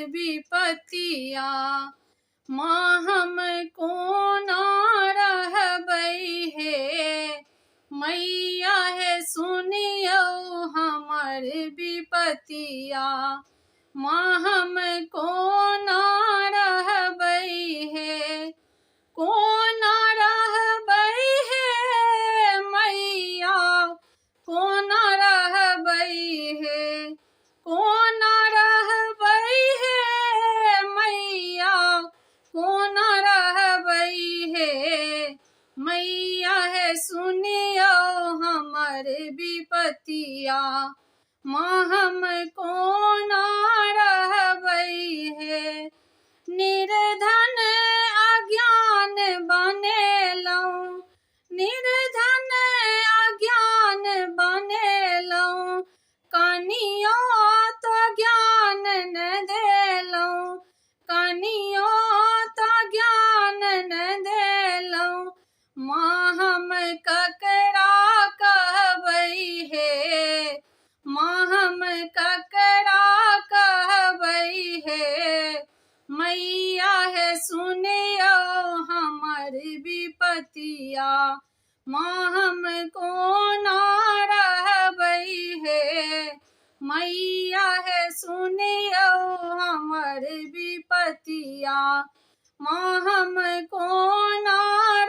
विपतिया। माँ हम कोना रहबै हे, मैया है सुनियो हमर विपतिया। माँ हम कोना रहबै हे, कोना रहबै हे मैया, कोना रहबै हे, कोना रहबै हे मैया, कोना रहबै हे। मैया है सुनियो हमर विपतिया। माँ हम कोना रहबै हे, निर्धन अज्ञान बनेलहुँ, निर्धन अज्ञान बनेलहुँ, कनियो तो ज्ञान न देलहुँ, कनियो तो ज्ञान न देलहुँ। माँ हम ककरा कहबै हे, माँ हम ककरा कहबै हे। मैया है सुनियो हमर विपतिया। माँ हम कोना रहबै हे, मैया है सुनियो हमर विपतिया। माँ हम कोना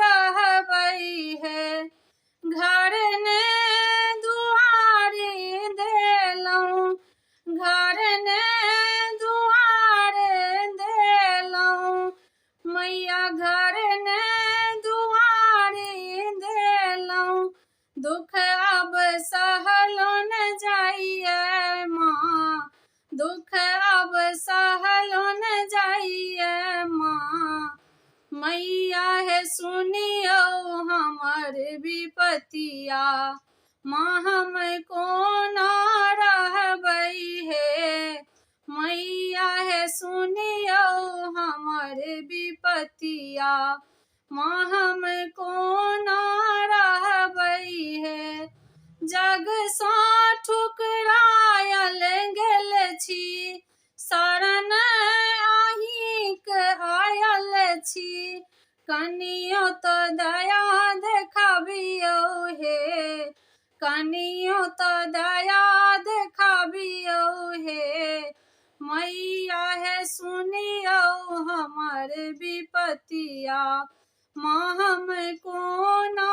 रहबै हे, घर ने दुआरी देलहुँ, घर ने दुआर देलहुँ, मैया घर ने दुआरी देलहुँ। दुख अब सहलो न जाइए माँ, दुख अब सहलो न जाइए माँ। मैया है सुनियो हमर विपतिया। माँ हम कोना रहबै हे, मैया है सुनियो हमर विपतिया। माँ हम कोना रहबै हे, जग सँ ठुकरायल गेल छी, शरण अहिंक आयल छी। कनियो तो दया देखाबियो हे, कनियो तो दया देखाबियो हे। मैया है सुनियो हमर विपतिया। माँ हम कोना